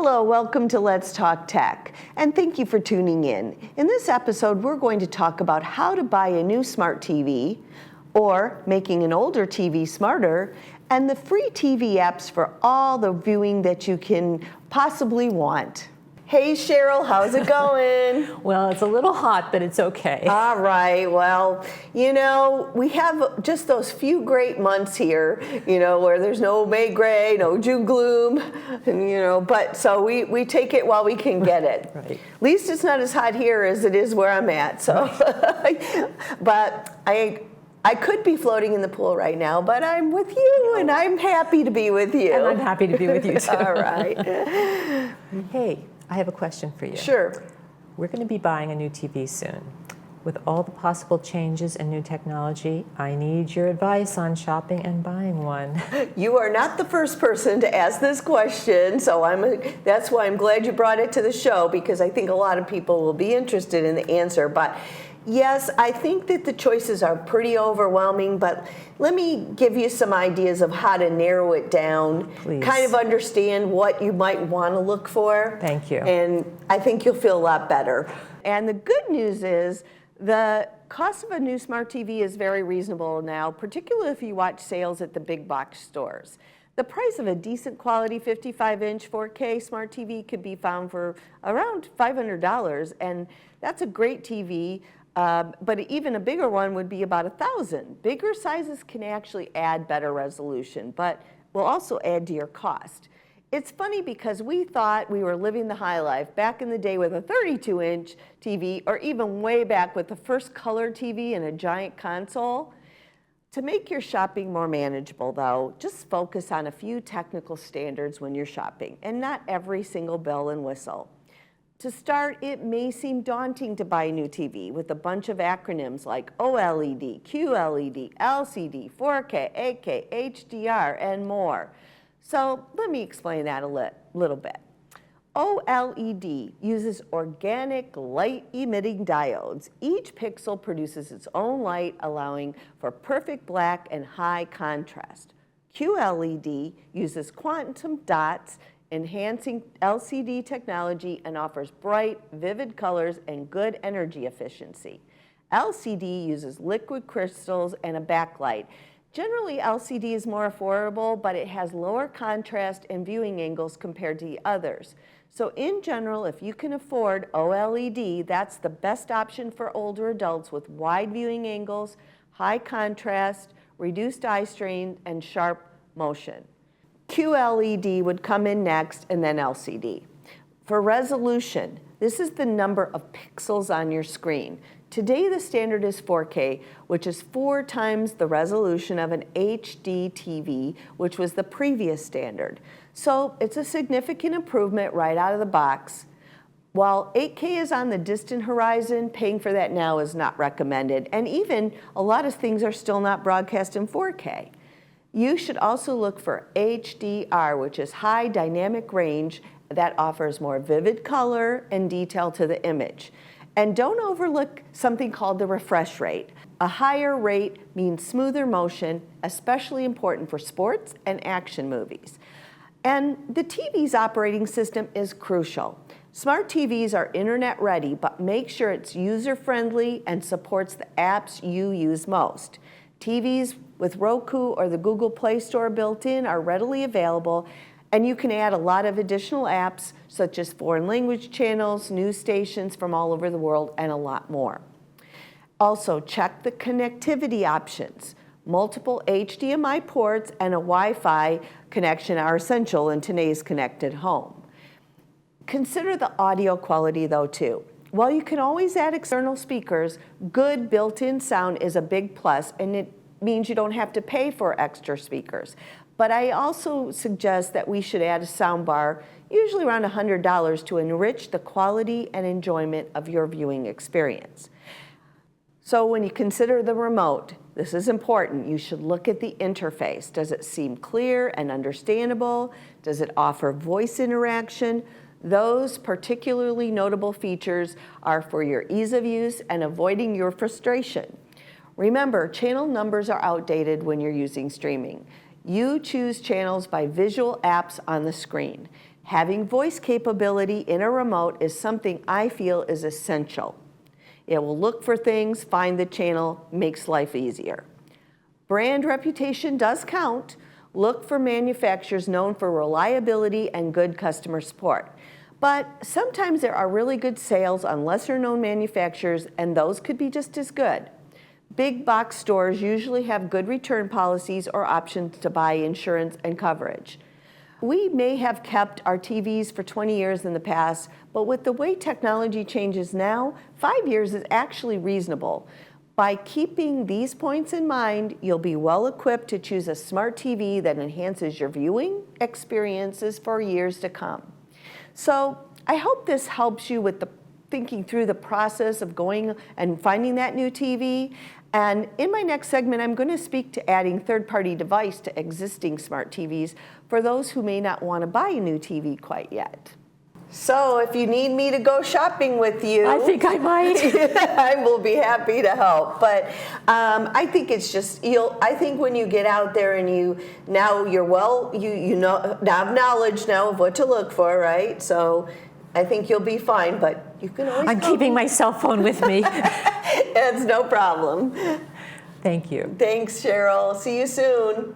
Hello, welcome to Let's Talk Tech, and thank you for tuning in. In this episode, we're going to talk about how to buy a new smart TV, or making an older TV smarter, and the free TV apps for all the viewing that you can possibly want. Hey Cheryl, how's it going? Well, it's a little hot, but it's okay. All right, well, we have just those few great months here, where there's no May gray, no June gloom, and, but so we take it while we can get it. Right. At least it's not as hot here as it is where I'm at, so. Right. But I could be floating in the pool right now, but I'm with you, and I'm happy to be with you. And I'm happy to be with you, too. All right. Hey, I have a question for you. Sure. We're going to be buying a new TV soon. With all the possible changes and new technology, I need your advice on shopping and buying one. You are not the first person to ask this question, so that's why I'm glad you brought it to the show, because I think a lot of people will be interested in the answer. But yes, I think that the choices are pretty overwhelming, but let me give you some ideas of how to narrow it down. Please. Kind of understand what you might want to look for. Thank you. And I think you'll feel a lot better. And the good news is the cost of a new smart TV is very reasonable now, particularly if you watch sales at the big box stores. The price of a decent quality 55-inch 4K smart TV could be found for around $500, and that's a great TV. But even a bigger one would be about $1,000. Bigger sizes can actually add better resolution, but will also add to your cost. It's funny because we thought we were living the high life back in the day with a 32-inch TV, or even way back with the first color TV and a giant console. To make your shopping more manageable, though, just focus on a few technical standards when you're shopping, and not every single bell and whistle. To start, it may seem daunting to buy a new TV with a bunch of acronyms like OLED, QLED, LCD, 4K, 8K, HDR, and more. So let me explain that a little bit. OLED uses organic light-emitting diodes. Each pixel produces its own light, allowing for perfect black and high contrast. QLED uses quantum dots, enhancing LCD technology, and offers bright, vivid colors and good energy efficiency. LCD uses liquid crystals and a backlight. Generally, LCD is more affordable, but it has lower contrast and viewing angles compared to the others. So in general, if you can afford OLED, that's the best option for older adults with wide viewing angles, high contrast, reduced eye strain, and sharp motion. QLED would come in next, and then LCD. For resolution, this is the number of pixels on your screen. Today the standard is 4K, which is 4 times the resolution of an HD TV, which was the previous standard. So it's a significant improvement right out of the box. While 8K is on the distant horizon, paying for that now is not recommended, and even a lot of things are still not broadcast in 4K. You should also look for HDR, which is high dynamic range that offers more vivid color and detail to the image. And don't overlook something called the refresh rate. A higher rate means smoother motion, especially important for sports and action movies. And the TV's operating system is crucial. Smart TVs are internet ready, but make sure it's user-friendly and supports the apps you use most. TVs with Roku or the Google Play Store built in are readily available, and you can add a lot of additional apps such as foreign language channels, news stations from all over the world, and a lot more. Also, check the connectivity options. Multiple HDMI ports and a Wi-Fi connection are essential in today's connected home. Consider the audio quality though too. While you can always add external speakers, good built-in sound is a big plus, and it means you don't have to pay for extra speakers. But I also suggest that we should add a sound bar, usually around $100, to enrich the quality and enjoyment of your viewing experience. So when you consider the remote, this is important. You should look at the interface. Does it seem clear and understandable? Does it offer voice interaction? Those particularly notable features are for your ease of use and avoiding your frustration. Remember, channel numbers are outdated when you're using streaming. You choose channels by visual apps on the screen. Having voice capability in a remote is something I feel is essential. It will look for things, find the channel, makes life easier. Brand reputation does count. Look for manufacturers known for reliability and good customer support. But sometimes there are really good sales on lesser known manufacturers, and those could be just as good. Big box stores usually have good return policies or options to buy insurance and coverage. We may have kept our TVs for 20 years in the past, but with the way technology changes now, 5 years is actually reasonable. By keeping these points in mind, you'll be well equipped to choose a smart TV that enhances your viewing experiences for years to come. So I hope this helps you with thinking through the process of going and finding that new TV. And in my next segment, I'm going to speak to adding third-party device to existing smart TVs for those who may not want to buy a new TV quite yet. So if you need me to go shopping with you, I think I might. I will be happy to help. But I think it's just, I think when you get out there and you know have knowledge now of what to look for, right? So I think you'll be fine, but you can always I'm keeping my cell phone with me. It's no problem. Thank you. Thanks, Cheryl. See you soon.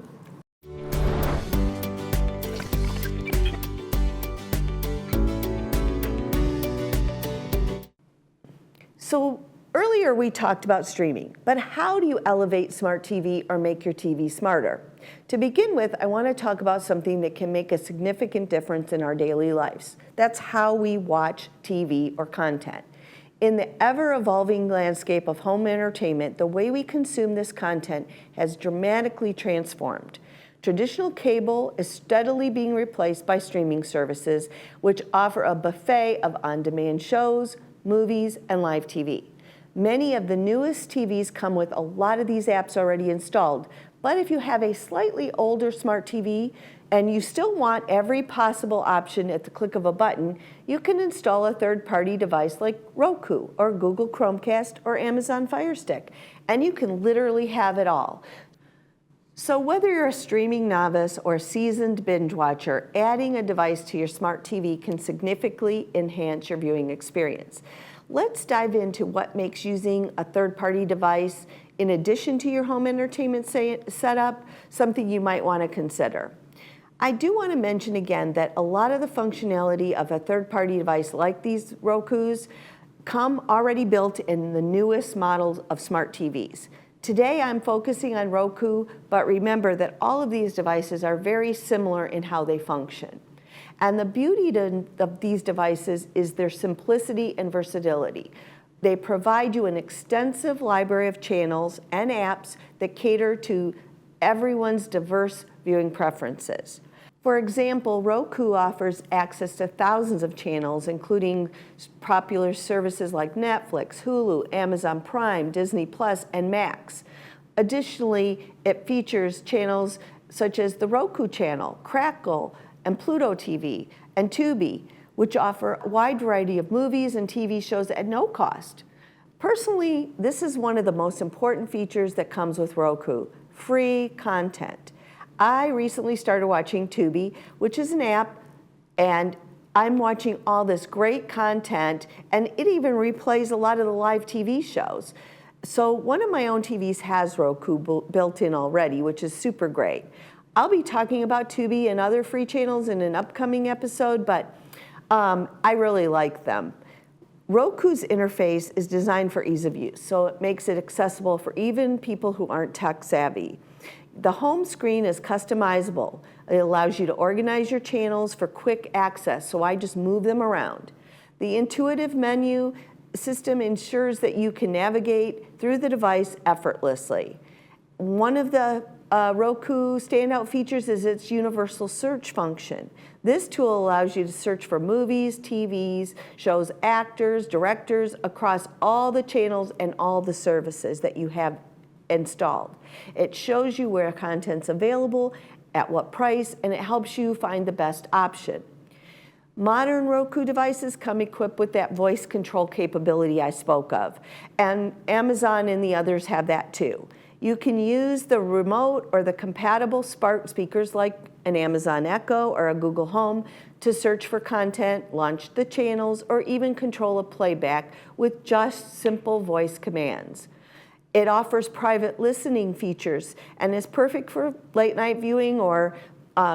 So earlier we talked about streaming, but how do you elevate smart TV or make your TV smarter? To begin with, I want to talk about something that can make a significant difference in our daily lives. That's how we watch TV or content. In the ever-evolving landscape of home entertainment, the way we consume this content has dramatically transformed. Traditional cable is steadily being replaced by streaming services, which offer a buffet of on-demand shows, movies, and live TV. Many of the newest TVs come with a lot of these apps already installed, but if you have a slightly older smart TV and you still want every possible option at the click of a button, you can install a third-party device like Roku or Google Chromecast or Amazon Fire Stick, and you can literally have it all. So whether you're a streaming novice or a seasoned binge watcher, adding a device to your smart TV can significantly enhance your viewing experience. Let's dive into what makes using a third-party device, in addition to your home entertainment setup, something you might want to consider. I do want to mention again that a lot of the functionality of a third-party device like these Rokus come already built in the newest models of smart TVs. Today I'm focusing on Roku, but remember that all of these devices are very similar in how they function. And the beauty of these devices is their simplicity and versatility. They provide you an extensive library of channels and apps that cater to everyone's diverse viewing preferences. For example, Roku offers access to thousands of channels, including popular services like Netflix, Hulu, Amazon Prime, Disney+, and Max. Additionally, it features channels such as the Roku channel, Crackle, and Pluto TV, and Tubi, which offer a wide variety of movies and TV shows at no cost. Personally, this is one of the most important features that comes with Roku: free content. I recently started watching Tubi, which is an app, and I'm watching all this great content, and it even replays a lot of the live TV shows. So one of my own TVs has Roku built in already, which is super great. I'll be talking about Tubi and other free channels in an upcoming episode, but I really like them. Roku's interface is designed for ease of use, so it makes it accessible for even people who aren't tech savvy. The home screen is customizable. It allows you to organize your channels for quick access, so I just move them around. The intuitive menu system ensures that you can navigate through the device effortlessly. One of the Roku standout features is its universal search function. This tool allows you to search for movies, TVs, shows, actors, directors across all the channels and all the services that you have installed. It shows you where content's available, at what price, and it helps you find the best option. Modern Roku devices come equipped with that voice control capability I spoke of, and Amazon and the others have that too. You can use the remote or the compatible smart speakers like an Amazon Echo or a Google Home to search for content, launch the channels, or even control a playback with just simple voice commands. It offers private listening features and is perfect for late night viewing, or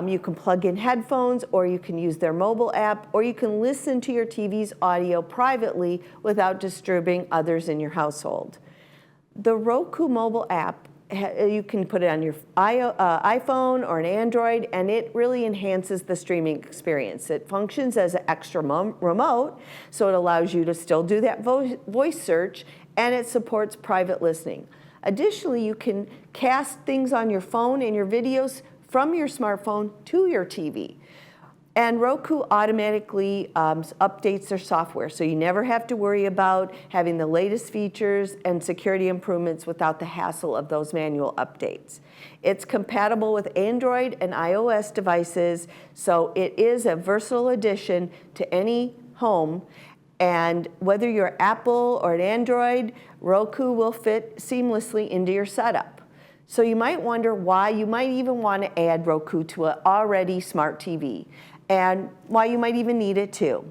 you can plug in headphones, or you can use their mobile app, or you can listen to your TV's audio privately without disturbing others in your household. The Roku mobile app, you can put it on your iPhone or an Android, and it really enhances the streaming experience. It functions as an extra remote, so it allows you to still do that voice search, and it supports private listening. Additionally, you can cast things on your phone and your videos from your smartphone to your TV. And Roku automatically updates their software, so you never have to worry about having the latest features and security improvements without the hassle of those manual updates. It's compatible with Android and iOS devices, so it is a versatile addition to any home. And whether you're Apple or an Android, Roku will fit seamlessly into your setup. So you might wonder why you might even want to add Roku to an already smart TV, and why you might even need it too.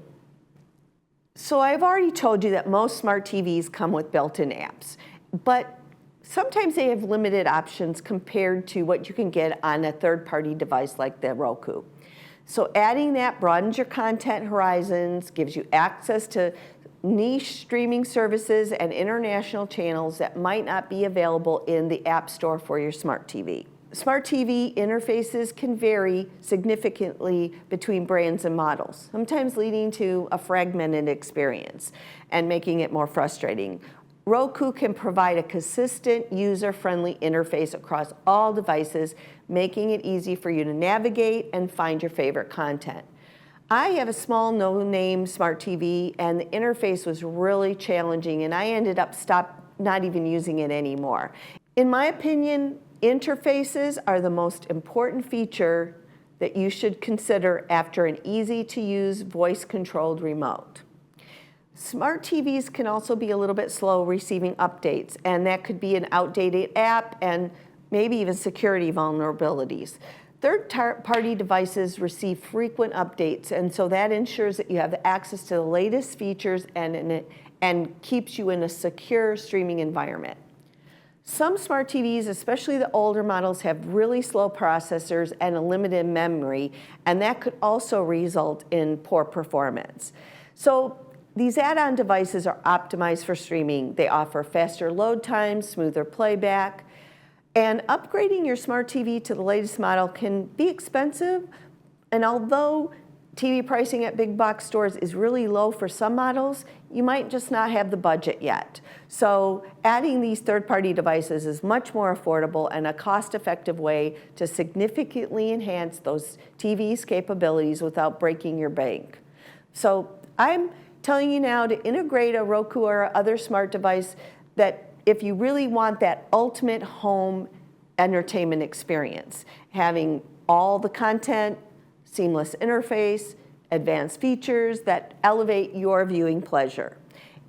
So I've already told you that most smart TVs come with built-in apps, but sometimes they have limited options compared to what you can get on a third-party device like the Roku. So adding that broadens your content horizons, gives you access to niche streaming services and international channels that might not be available in the App Store for your smart TV. Smart TV interfaces can vary significantly between brands and models, sometimes leading to a fragmented experience and making it more frustrating. Roku can provide a consistent, user-friendly interface across all devices, making it easy for you to navigate and find your favorite content. I have a small no-name smart TV, and the interface was really challenging, and I ended up not even using it anymore. In my opinion, interfaces are the most important feature that you should consider after an easy-to-use voice-controlled remote. Smart TVs can also be a little bit slow receiving updates, and that could be an outdated app and maybe even security vulnerabilities. Third-party devices receive frequent updates, and so that ensures that you have access to the latest features and keeps you in a secure streaming environment. Some smart TVs, especially the older models, have really slow processors and a limited memory, and that could also result in poor performance. So these add-on devices are optimized for streaming. They offer faster load times, smoother playback, and upgrading your smart TV to the latest model can be expensive. And although TV pricing at big box stores is really low for some models, you might just not have the budget yet. So adding these third-party devices is much more affordable and a cost-effective way to significantly enhance those TV's capabilities without breaking your bank. So I'm telling you now to integrate a Roku or other smart device that if you really want that ultimate home entertainment experience, having all the content, seamless interface, advanced features that elevate your viewing pleasure.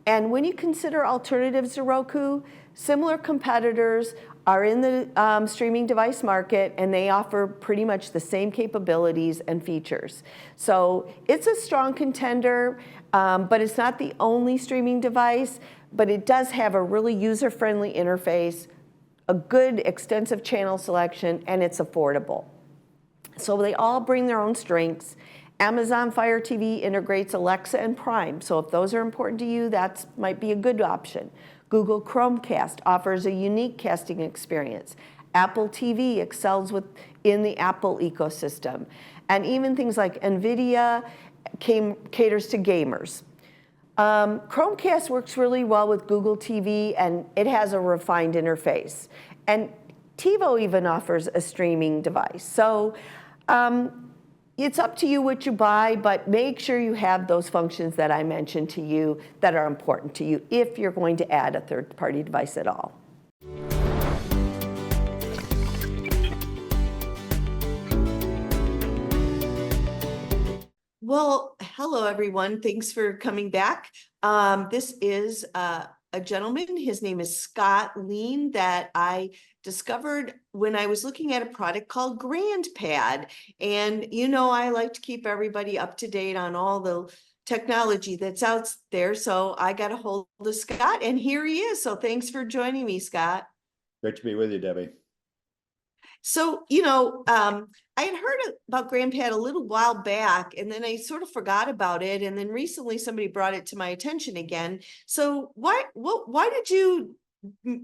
And when you consider alternatives to Roku, similar competitors are in the streaming device market, and they offer pretty much the same capabilities and features. So it's a strong contender, but it's not the only streaming device, but it does have a really user-friendly interface, a good extensive channel selection, and it's affordable. So they all bring their own strengths. Amazon Fire TV integrates Alexa and Prime, so if those are important to you, that might be a good option. Google Chromecast offers a unique casting experience. Apple TV excels in the Apple ecosystem. And even things like NVIDIA caters to gamers. Chromecast works really well with Google TV, and it has a refined interface. And TiVo even offers a streaming device. So it's up to you what you buy, but make sure you have those functions that I mentioned to you that are important to you if you're going to add a third-party device at all. Well, hello everyone. Thanks for coming back. This is a gentleman. His name is Scott Lien, that I discovered when I was looking at a product called GrandPad. And I like to keep everybody up to date on all the technology that's out there. So I got a hold of Scott, and here he is. So thanks for joining me, Scott. Great to be with you, Debbie. So, I had heard about GrandPad a little while back, and then I sort of forgot about it. And then recently somebody brought it to my attention again. So why did you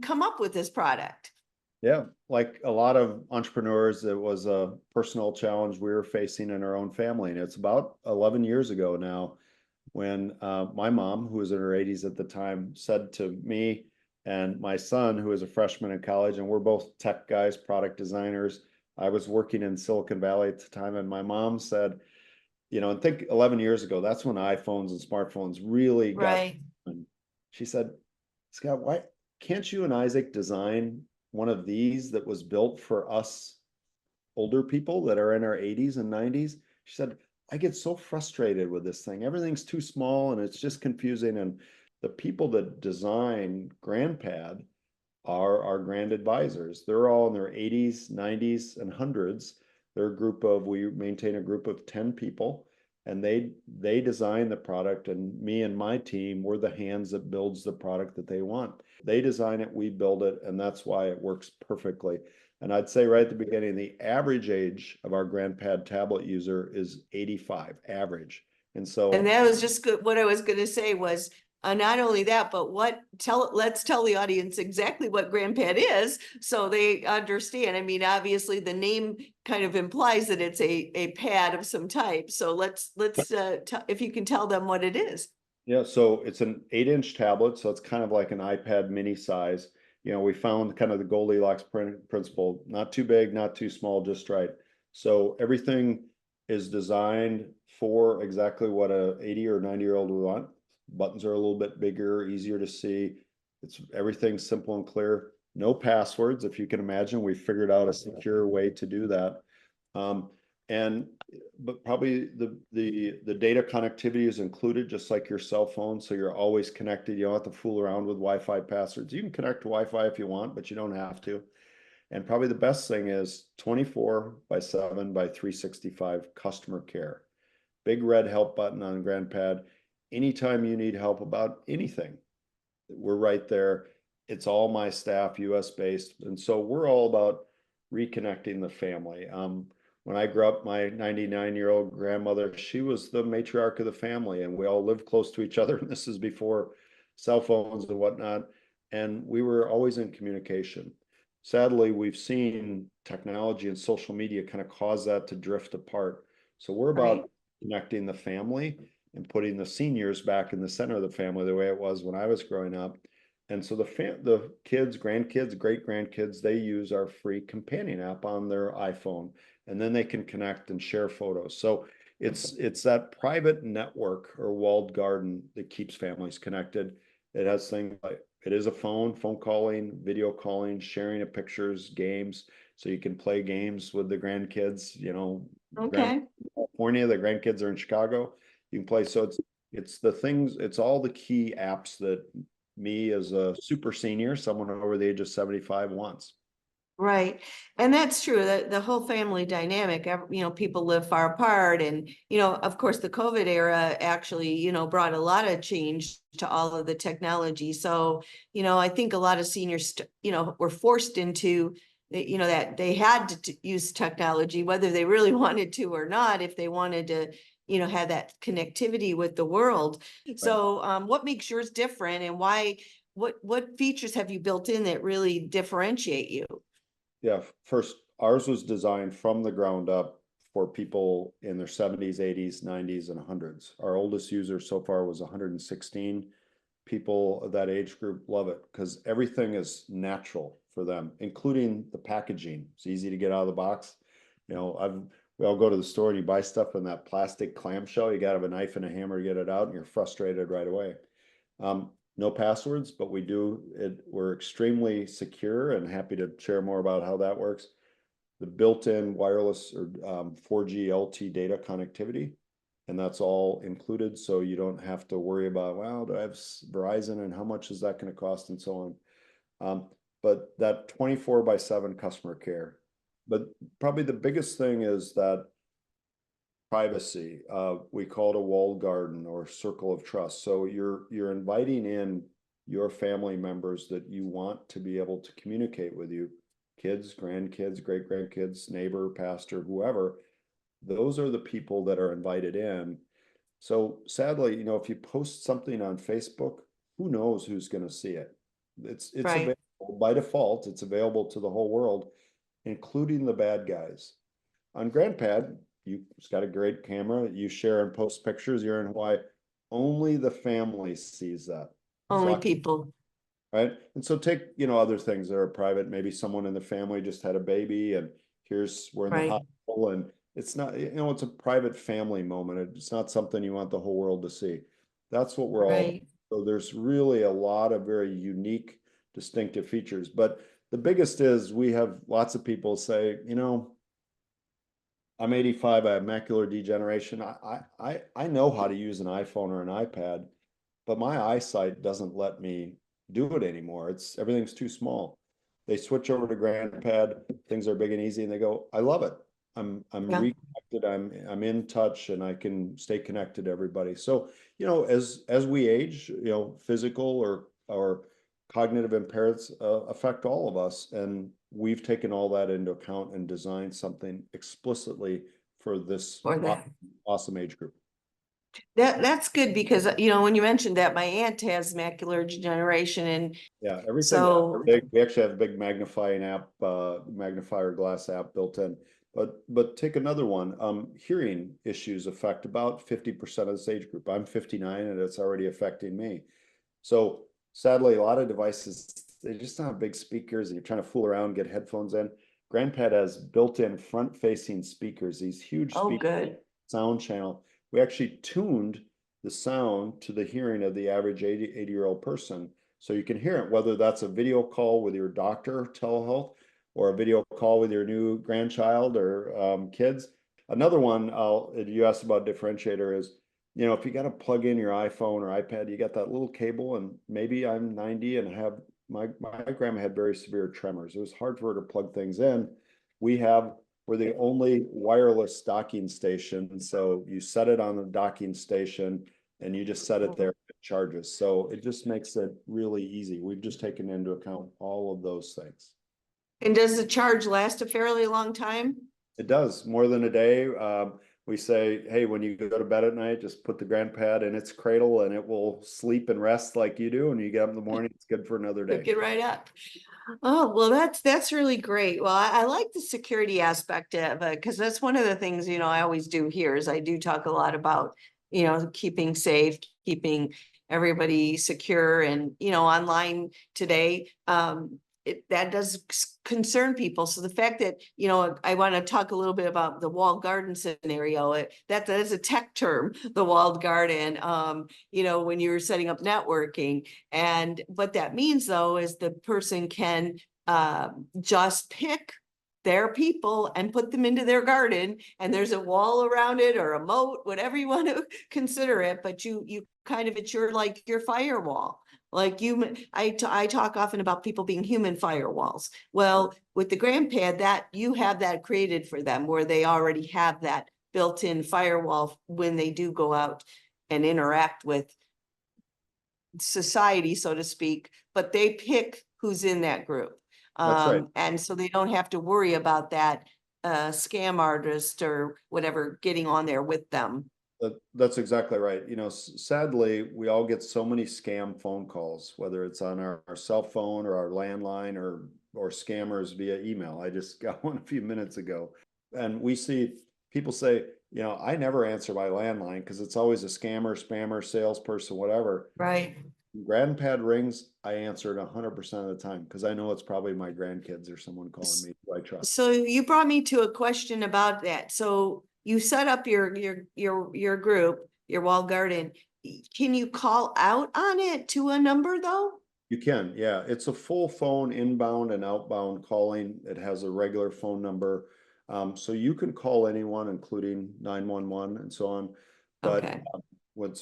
come up with this product? Yeah, like a lot of entrepreneurs, it was a personal challenge we were facing in our own family. And it's about 11 years ago now when my mom, who was in her 80s at the time, said to me and my son, who was a freshman in college, and we're both tech guys, product designers. I was working in Silicon Valley at the time, and my mom said, and think 11 years ago, that's when iPhones and smartphones really got. Right. She said, Scott, why can't you and Isaac design one of these that was built for us older people that are in our 80s and 90s? She said, I get so frustrated with this thing. Everything's too small and it's just confusing. And the people that design GrandPad are our grand advisors. They're all in their 80s, 90s, and hundreds. We maintain a group of 10 people, and they design the product, and me and my team, we're the hands that builds the product that they want. They design it, we build it, and that's why it works perfectly. And I'd say right at the beginning, the average age of our GrandPad tablet user is 85, average. And that was just good. What I was going to say was, not only that, but let's tell the audience exactly what GrandPad is so they understand. I mean, obviously the name kind of implies that it's a pad of some type. So let's if you can tell them what it is. Yeah, so it's an 8-inch tablet, so it's kind of like an iPad mini size. We found kind of the Goldilocks principle, not too big, not too small, just right. So everything is designed for exactly what a 80 or 90-year-old would want. Buttons are a little bit bigger, easier to see. Everything's simple and clear. No passwords. If you can imagine, we figured out a secure way to do that. But probably the data connectivity is included, just like your cell phone. So you're always connected. You don't have to fool around with Wi-Fi passwords. You can connect to Wi-Fi if you want, but you don't have to. And probably the best thing is 24/7 by 365 customer care. Big red help button on GrandPad. Anytime you need help about anything, we're right there. It's all my staff, US based. And so we're all about reconnecting the family. When I grew up, my 99-year-old grandmother, she was the matriarch of the family, and we all lived close to each other. And this is before cell phones and whatnot. And we were always in communication. Sadly, we've seen technology and social media kind of cause that to drift apart. So we're about connecting the family and putting the seniors back in the center of the family the way it was when I was growing up. And so the kids, grandkids, great grandkids, they use our free companion app on their iPhone, and then they can connect and share photos. So it's that private network or walled garden that keeps families connected. It has things like, it is a phone calling, video calling, sharing of pictures, games. So you can play games with the grandkids, Okay. California, the grandkids are in Chicago. You can play. So it's all the key apps that me as a super senior, someone over the age of 75 wants. Right. And that's true. The whole family dynamic, people live far apart. And, of course, the COVID era actually, brought a lot of change to all of the technology. So, I think a lot of seniors, were forced into, that they had to use technology, whether they really wanted to or not, if they wanted to, have that connectivity with the world. So what makes yours different, and what features have you built in that really differentiate you? Yeah, first, ours was designed from the ground up for people in their 70s, 80s, 90s, and 100s. Our oldest user so far was 116. People of that age group love it because everything is natural for them, including the packaging. It's easy to get out of the box. We all go to the store and you buy stuff in that plastic clamshell. You got to have a knife and a hammer to get it out, and you're frustrated right away. No passwords, but we're extremely secure, and happy to share more about how that works. The built-in wireless or 4G LTE data connectivity, and that's all included. So you don't have to worry about, well, do I have Verizon and how much is that going to cost and so on. But that 24/7 customer care. But probably the biggest thing is that privacy. We call it a walled garden or circle of trust. So you're inviting in your family members that you want to be able to communicate with you, kids, grandkids, great grandkids, neighbor, pastor, whoever. Those are the people that are invited in. So sadly, if you post something on Facebook, who knows who's going to see it? It's Right. available by default. It's available to the whole world, including the bad guys. On GrandPad, it's got a great camera. You share and post pictures. You're in Hawaii. Only the family sees that. Only So, people. right? And so take, other things that are private. Maybe someone in the family just had a baby and we're in the Right. hospital, and it's not, it's a private family moment. It's not something you want the whole world to see. That's what we're all about. Right. So there's really a lot of very unique, distinctive features. But the biggest is we have lots of people say, I'm 85, I have macular degeneration. I know how to use an iPhone or an iPad, but my eyesight doesn't let me do it anymore. Everything's too small. They switch over to GrandPad, things are big and easy, and they go, I love it. I'm Yeah. reconnected, I'm in touch, and I can stay connected to everybody. So, as we age, physical or cognitive impairments affect all of us, and we've taken all that into account and designed something explicitly for this For that. awesome age group. That's good because, when you mentioned that, my aunt has macular degeneration, and Yeah, everything. so, We actually have a big magnifying app, magnifier glass app built in. But take another one. Hearing issues affect about 50% of this age group. I'm 59 and it's already affecting me. So sadly, a lot of devices, they just don't have big speakers and you're trying to fool around, get headphones in. GrandPad has built-in front-facing speakers, these huge oh, speakers, good. sound channel. We actually tuned the sound to the hearing of the average 80-year-old person. So you can hear it, whether that's a video call with your doctor, telehealth, or a video call with your new grandchild or kids. Another one, you asked about differentiator is, if you got to plug in your iPhone or iPad, you got that little cable, and maybe I'm 90 and have my grandma had very severe tremors. It was hard for her to plug things in. We're the only wireless docking station. So you set it on the docking station and you just set it there, it charges. So it just makes it really easy. We've just taken into account all of those things. And does the charge last a fairly long time? It does, more than a day. We say, hey, when you go to bed at night, just put the GrandPad in its cradle and it will sleep and rest like you do. And you get up in the morning, it's good for another day. Pick it right up. Oh, well, that's really great. Well, I like the security aspect of it, because that's one of the things, I always do here is I do talk a lot about, keeping safe, keeping everybody secure, and, online today, that does concern people. So the fact that, I want to talk a little bit about the walled garden scenario, that is a tech term, the walled garden, when you're setting up networking. And what that means, though, is the person can just pick their people and put them into their garden, and there's a wall around it or a moat, whatever you want to consider it, but you kind of, it's your firewall. Like I talk often about people being human firewalls. Well, with the GrandPad, that you have that created for them, where they already have that built-in firewall when they do go out and interact with society, so to speak, but they pick who's in that group. That's right. And so they don't have to worry about that scam artist or whatever getting on there with them. That's exactly right. Sadly, we all get so many scam phone calls, whether it's on our cell phone or our landline or scammers via email. I just got one a few minutes ago, and we see people say, I never answer my landline because it's always a scammer, spammer, salesperson, whatever. Right. GrandPad rings, I answer it 100% of the time because I know it's probably my grandkids or someone calling me who I trust. So you brought me to a question about that. So you set up your group, your walled garden. Can you call out on it to a number, though? You can, yeah. It's a full phone inbound and outbound calling. It has a regular phone number. So you can call anyone, including 911 and so on. But Okay.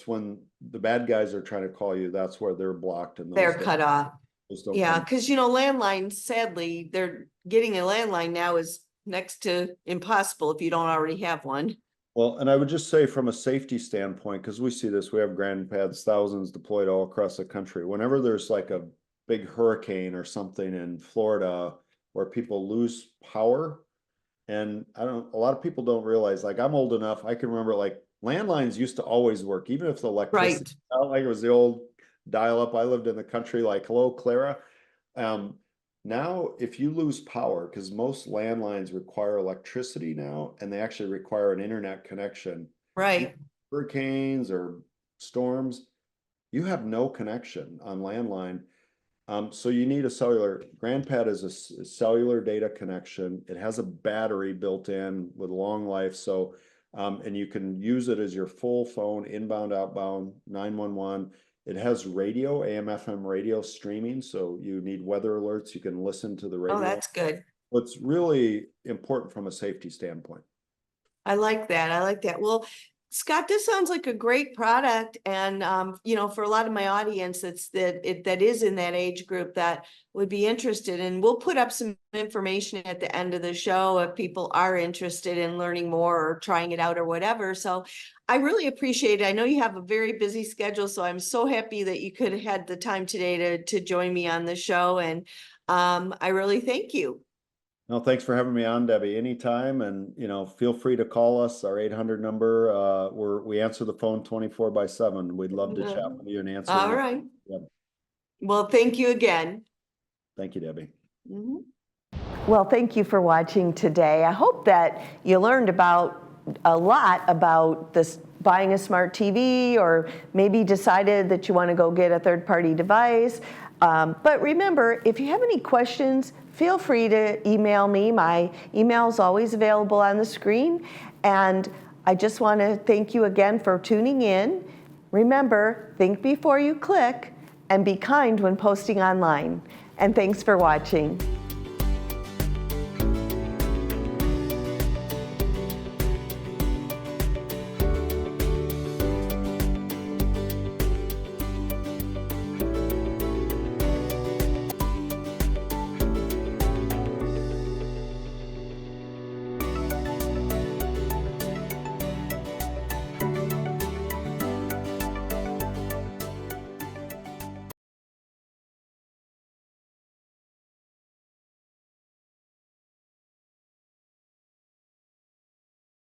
when the bad guys are trying to call you, that's where they're blocked and They're cut off. those don't Yeah, come. because landlines, sadly, they're getting a landline now is next to impossible if you don't already have one. Well, and I would just say from a safety standpoint, because we see this, we have GrandPads, thousands deployed all across the country. Whenever there's like a big hurricane or something in Florida where people lose power, and a lot of people don't realize, like I'm old enough, I can remember like landlines used to always work, even if the electricity, like it was the old dial up. I lived in the country, like, hello, Clara. Now, if you lose power, because most landlines require electricity now, and they actually require an internet connection. Right. Hurricanes or storms, you have no connection on landline. So you need a cellular. GrandPad is a cellular data connection. It has a battery built in with long life. So, and you can use it as your full phone, inbound, outbound, 911. It has radio, AM, FM radio streaming. So you need weather alerts. You can listen to the radio. Oh, that's good. What's really important from a safety standpoint. I like that. I like that. Well, Scott, this sounds like a great product. And, for a lot of my audience, that is in that age group that would be interested. And we'll put up some information at the end of the show if people are interested in learning more or trying it out or whatever. So I really appreciate it. I know you have a very busy schedule, so I'm so happy that you could have had the time today to join me on the show. And I really thank you. No, thanks for having me on, Debbie. Anytime, and feel free to call us. Our 800 number. We answer the phone 24/7. We'd love to chat with you and answer. All right. Yep. Well, thank you again. Thank you, Debbie. Mm-hmm. Well, thank you for watching today. I hope that you learned a lot about this buying a smart TV, or maybe decided that you want to go get a third-party device. But remember, if you have any questions, feel free to email me. My email is always available on the screen. And I just want to thank you again for tuning in. Remember, think before you click and be kind when posting online. And thanks for watching.